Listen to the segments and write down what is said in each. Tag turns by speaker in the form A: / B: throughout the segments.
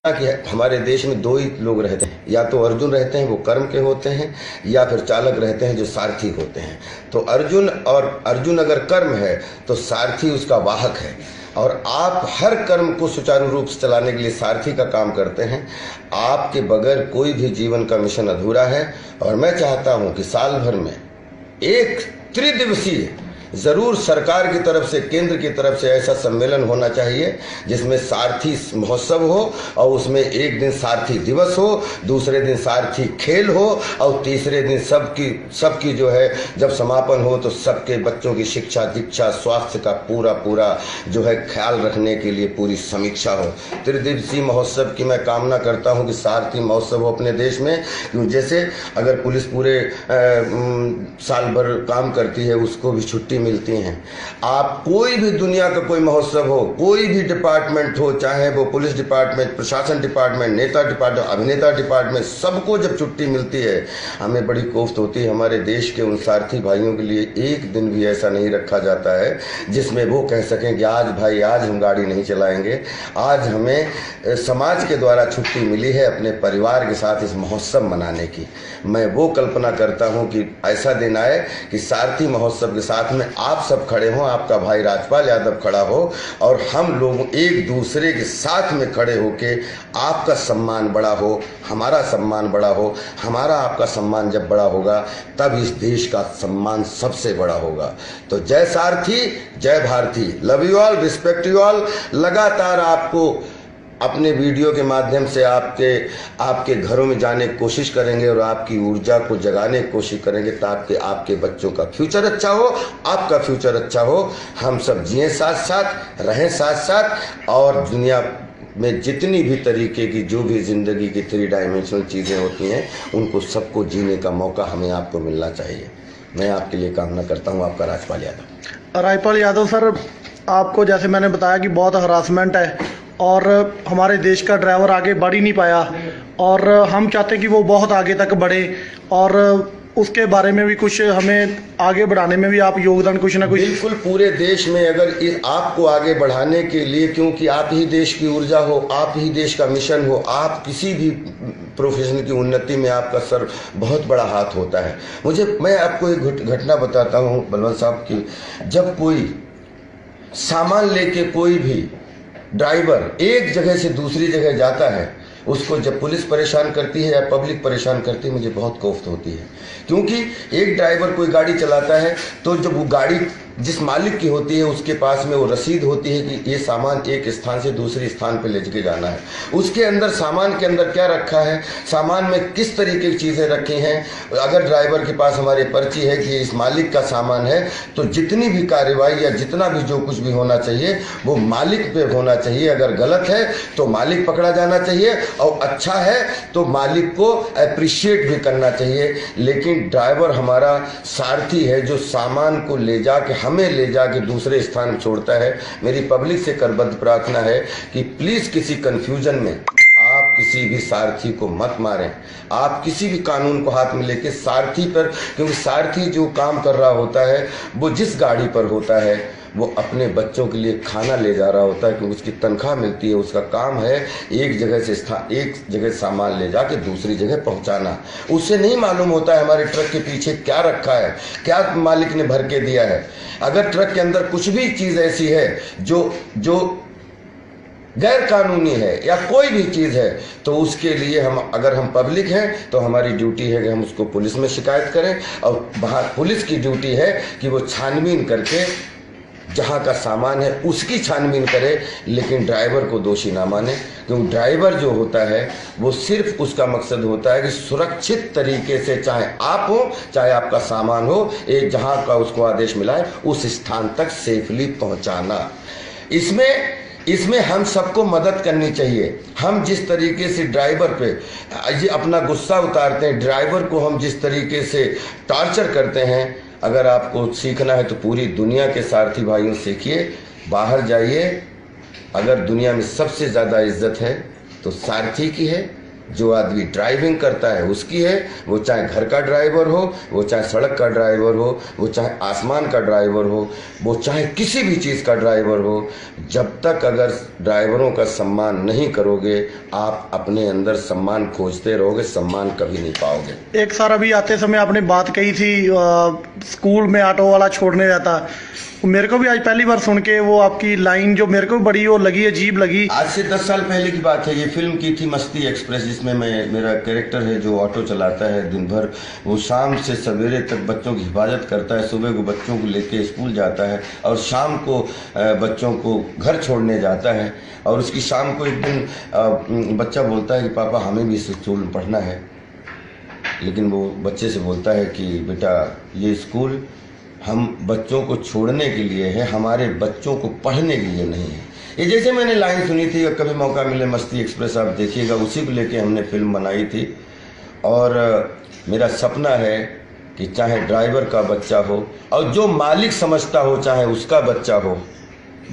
A: कि हमारे देश में दो ही लोग रहते हैं, या तो अर्जुन रहते हैं वो कर्म के होते हैं, या फिर चालक रहते हैं जो सारथी होते हैं। तो अर्जुन अगर कर्म है तो सारथी उसका वाहक है, और आप हर कर्म को सुचारू रूप से चलाने के लिए सारथी का काम करते हैं। आपके बगैर कोई भी जीवन का मिशन अधूरा है, और मैं चाहता हूं कि साल भर में एक त्रिदिवसीय जरूर सरकार की तरफ से, केंद्र की तरफ से ऐसा सम्मेलन होना चाहिए जिसमें सारथी महोत्सव हो, और उसमें एक दिन सारथी दिवस हो, दूसरे दिन सारथी खेल हो, और तीसरे दिन सबकी जो है जब समापन हो तो सबके बच्चों की शिक्षा दीक्षा स्वास्थ्य का पूरा जो है ख्याल रखने के लिए पूरी समीक्षा हो। त्रिदिवसीय महोत्सव की मैं कामना करता हूं कि सारथी महोत्सव हो अपने देश में। क्यों, जैसे अगर पुलिस पूरे साल भर काम करती है उसको भी छुट्टी मिलती हैं। आप कोई भी दुनिया का कोई महोत्सव हो, कोई भी डिपार्टमेंट हो, चाहे वो पुलिस डिपार्टमेंट, प्रशासन डिपार्टमेंट, नेता डिपार्टमेंट, अभिनेता डिपार्टमेंट, सबको जब छुट्टी मिलती है हमें बड़ी कोफ्त होती है। हमारे देश के उन सारथी भाइयों के लिए एक दिन भी ऐसा नहीं रखा जाता है जिसमें वो कह सकें कि आज भाई आज हम गाड़ी नहीं चलाएंगे, आज हमें समाज के द्वारा छुट्टी मिली है अपने परिवार के साथ इस महोत्सव मनाने की। मैं वो कल्पना करता हूँ कि ऐसा दिन आए कि सारथी महोत्सव के साथ में आप सब खड़े हों, आपका भाई राजपाल यादव खड़ा हो, और हम लोग एक दूसरे के साथ में खड़े होके आपका सम्मान बड़ा हो, हमारा सम्मान बड़ा हो। हमारा आपका सम्मान जब बड़ा होगा तब इस देश का सम्मान सबसे बड़ा होगा। तो जय सारथी, जय भारती, love you all, respect you all. लगातार आपको अपने वीडियो के माध्यम से आपके घरों में जाने की कोशिश करेंगे और आपकी ऊर्जा को जगाने की कोशिश करेंगे ताकि आपके बच्चों का फ्यूचर अच्छा हो, आपका फ्यूचर अच्छा हो। हम सब जिए साथ साथ, रहें साथ साथ, और दुनिया में जितनी भी तरीके की जो भी ज़िंदगी की 3 डायमेंशनल चीज़ें होती हैं उनको सबको जीने का मौका हमें आपको मिलना चाहिए। मैं आपके लिए कामना करता हूँ। आपका राजपाल यादव।
B: राजपाल यादव सर, आपको जैसे मैंने बताया कि बहुत हरासमेंट है और हमारे देश का ड्राइवर आगे बढ़ ही नहीं पाया, और हम चाहते हैं कि वो बहुत आगे तक बढ़े, और उसके बारे में भी कुछ हमें आगे बढ़ाने में भी आप योगदान कुछ ना कुछ।
A: बिल्कुल, पूरे देश में अगर आपको आगे बढ़ाने के लिए, क्योंकि आप ही देश की ऊर्जा हो, आप ही देश का मिशन हो, आप किसी भी प्रोफेशन की उन्नति में आपका सर बहुत बड़ा हाथ होता है। मैं आपको एक घटना बताता हूँ बलवंत साहब की। जब कोई सामान लेके कोई भी ड्राइवर एक जगह से दूसरी जगह जाता है, उसको जब पुलिस परेशान करती है या पब्लिक परेशान करती है, मुझे बहुत कोफ्त होती है। क्योंकि एक ड्राइवर कोई गाड़ी चलाता है तो जब वो गाड़ी जिस मालिक की होती है उसके पास में वो रसीद होती है कि ये सामान एक स्थान से दूसरे स्थान पर ले के जाना है। उसके अंदर सामान के अंदर क्या रखा है, सामान में किस तरीके की चीज़ें रखी हैं। अगर ड्राइवर के पास हमारी पर्ची है कि इस मालिक का सामान है, तो जितनी भी कार्रवाई या जितना भी जो कुछ भी होना चाहिए वो मालिक पे होना चाहिए। अगर गलत है तो मालिक पकड़ा जाना चाहिए, और अच्छा है तो मालिक को अप्रिशिएट भी करना चाहिए। लेकिन ड्राइवर हमारा सारथी है जो सामान को हमें ले जाके दूसरे स्थान में छोड़ता है। मेरी पब्लिक से करबद्ध प्रार्थना है कि प्लीज किसी कंफ्यूजन में आप किसी भी सारथी को मत मारें। आप किसी भी कानून को हाथ में लेके सारथी पर, क्योंकि सारथी जो काम कर रहा होता है वो जिस गाड़ी पर होता है वो अपने बच्चों के लिए खाना ले जा रहा होता है, क्योंकि उसकी तनख्वाह मिलती है। उसका काम है एक जगह सामान ले जाके दूसरी जगह पहुंचाना। उसे नहीं मालूम होता है हमारे ट्रक के पीछे क्या रखा है, क्या मालिक ने भर के दिया है। अगर ट्रक के अंदर कुछ भी चीज़ ऐसी है जो गैर कानूनी है या कोई भी चीज़ है, तो उसके लिए अगर हम पब्लिक हैं तो हमारी ड्यूटी है कि हम उसको पुलिस में शिकायत करें, और वहाँ पुलिस की ड्यूटी है कि वो छानबीन करके जहाँ का सामान है उसकी छानबीन करे, लेकिन ड्राइवर को दोषी ना माने। क्योंकि ड्राइवर जो होता है वो सिर्फ उसका मकसद होता है कि सुरक्षित तरीके से, चाहे आप हो चाहे आपका सामान हो, एक जहाँ का उसको आदेश मिला है उस स्थान तक सेफली पहुँचाना। इसमें हम सबको मदद करनी चाहिए। हम जिस तरीके से ड्राइवर पे ये अपना गुस्सा उतारते हैं, ड्राइवर को हम जिस तरीके से टॉर्चर करते हैं, अगर आपको सीखना है तो पूरी दुनिया के सारथी भाइयों सीखिए, बाहर जाइए। अगर दुनिया में सबसे ज़्यादा इज्जत है तो सारथी की है, जो आदमी ड्राइविंग करता है उसकी है, वो चाहे घर का ड्राइवर हो, वो चाहे सड़क का ड्राइवर हो, वो चाहे आसमान का ड्राइवर हो, वो चाहे किसी भी चीज़ का ड्राइवर हो। जब तक अगर ड्राइवरों का सम्मान नहीं करोगे, आप अपने अंदर सम्मान खोजते रहोगे, सम्मान कभी नहीं पाओगे।
B: एक सर अभी आते समय आपने बात कही थी स्कूल में ऑटो वाला छोड़ने जाता, मेरे को भी आज पहली बार सुन के वो आपकी लाइन जो मेरे को बड़ी वो लगी, अजीब लगी।
A: आज से 10 साल पहले की बात है। ये फिल्म की थी मस्ती एक्सप्रेस, जिसमें मेरा कैरेक्टर है जो ऑटो चलाता है दिन भर। वो शाम से सवेरे तक बच्चों की हिफाजत करता है, सुबह को बच्चों को लेके स्कूल जाता है और शाम को बच्चों को घर छोड़ने जाता है। और उसकी शाम को एक दिन बच्चा बोलता है कि पापा हमें भी स्कूल में पढ़ना है, लेकिन वो बच्चे से बोलता है कि बेटा ये स्कूल हम बच्चों को छोड़ने के लिए है, हमारे बच्चों को पढ़ने के लिए नहीं है। ये जैसे मैंने लाइन सुनी थी, कभी मौका मिले मस्ती एक्सप्रेस आप देखिएगा, उसी को लेके हमने फिल्म बनाई थी। और मेरा सपना है कि चाहे ड्राइवर का बच्चा हो और जो मालिक समझता हो चाहे उसका बच्चा हो,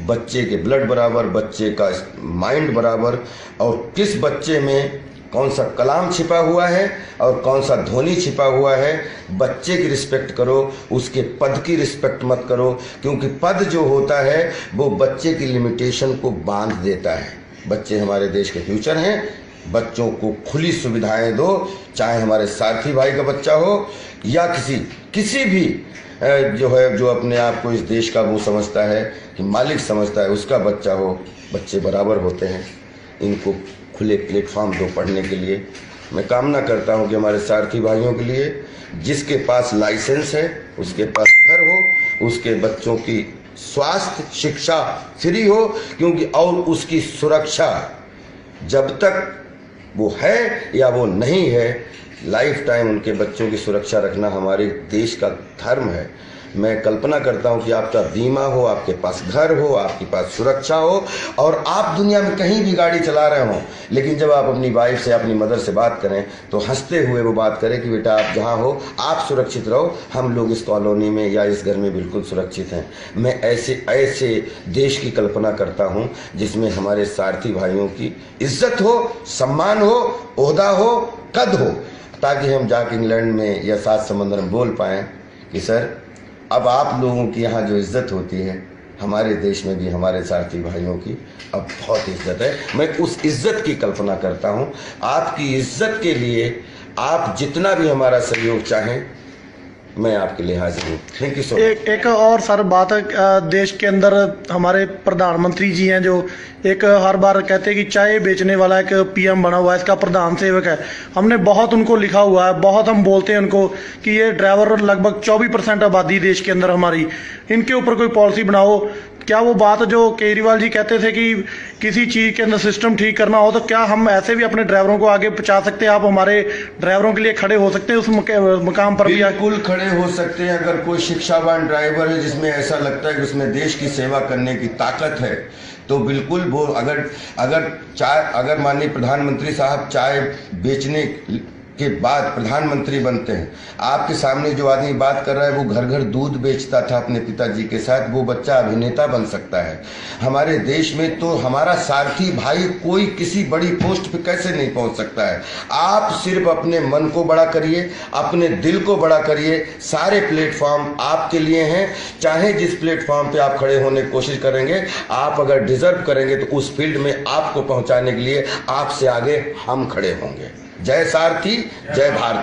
A: बच्चे के ब्लड बराबर, बच्चे का माइंड बराबर, और किस बच्चे में कौन सा कलाम छिपा हुआ है और कौन सा धोनी छिपा हुआ है। बच्चे की रिस्पेक्ट करो, उसके पद की रिस्पेक्ट मत करो, क्योंकि पद जो होता है वो बच्चे की लिमिटेशन को बांध देता है। बच्चे हमारे देश के फ्यूचर हैं, बच्चों को खुली सुविधाएं दो, चाहे हमारे साथी भाई का बच्चा हो या किसी भी जो अपने आप को इस देश का वो समझता है कि मालिक समझता है, उसका बच्चा हो। बच्चे बराबर होते हैं, इनको खुले प्लेटफॉर्म दो पढ़ने के लिए। मैं कामना करता हूं कि हमारे सारथी भाइयों के लिए, जिसके पास लाइसेंस है, उसके पास घर हो, उसके बच्चों की स्वास्थ्य शिक्षा फ्री हो, क्योंकि और उसकी सुरक्षा जब तक वो है या वो नहीं है, लाइफ टाइम उनके बच्चों की सुरक्षा रखना हमारे देश का धर्म है। मैं कल्पना करता हूं कि आपका बीमा हो, आपके पास घर हो, आपके पास सुरक्षा हो, और आप दुनिया में कहीं भी गाड़ी चला रहे हो, लेकिन जब आप अपनी वाइफ से, अपनी मदर से बात करें तो हंसते हुए वो बात करें कि बेटा आप जहां हो आप सुरक्षित रहो, हम लोग इस कॉलोनी में या इस घर में बिल्कुल सुरक्षित हैं। मैं ऐसे देश की कल्पना करता हूं जिसमें हमारे सारथी भाइयों की इज्जत हो, सम्मान हो, ओहदा हो, कद हो, ताकि हम जाके इंग्लैंड में या सात समंदर में बोल पाएँ कि सर अब आप लोगों की यहाँ जो इज्जत होती है, हमारे देश में भी हमारे सारथी भाइयों की अब बहुत इज्जत है। मैं उस इज्जत की कल्पना करता हूँ। आपकी इज्जत के लिए आप जितना भी हमारा सहयोग चाहें, मैं आपके लिए हाजिर हूँ। Thank you so much.
B: एक और सर बात है, देश के अंदर हमारे प्रधानमंत्री जी हैं जो एक हर बार कहते हैं कि चाय बेचने वाला एक पीएम बना हुआ है, इसका प्रधान सेवक है। हमने बहुत उनको लिखा हुआ है, बहुत हम बोलते हैं उनको कि ये ड्राइवर लगभग 24% आबादी देश के अंदर हमारी, इनके ऊपर कोई पॉलिसी बनाओ। क्या वो बात जो केजरीवाल जी कहते थे कि किसी चीज़ के अंदर सिस्टम ठीक करना हो, तो क्या हम ऐसे भी अपने ड्राइवरों को आगे पहुंचा सकते हैं? आप हमारे ड्राइवरों के लिए खड़े हो सकते हैं उस मुकाम पर भी?
A: बिल्कुल खड़े हो सकते हैं। अगर कोई शिक्षावान ड्राइवर है जिसमें ऐसा लगता है कि उसमें देश की सेवा करने की ताकत है, तो बिल्कुल वो अगर माननीय प्रधानमंत्री साहब चाय बेचने के बाद प्रधानमंत्री बनते हैं, आपके सामने जो आदमी बात कर रहा है वो घर घर दूध बेचता था अपने पिताजी के साथ, वो बच्चा अभिनेता बन सकता है। हमारे देश में तो हमारा सारथी भाई कोई किसी बड़ी पोस्ट पे कैसे नहीं पहुंच सकता है। आप सिर्फ अपने मन को बड़ा करिए, अपने दिल को बड़ा करिए, सारे प्लेटफॉर्म आपके लिए हैं। चाहे जिस प्लेटफॉर्म पे आप खड़े होने की कोशिश करेंगे, आप अगर डिजर्व करेंगे तो उस फील्ड में आपको पहुंचाने के लिए आपसे आगे हम खड़े होंगे। जय सारथी, जय भारत।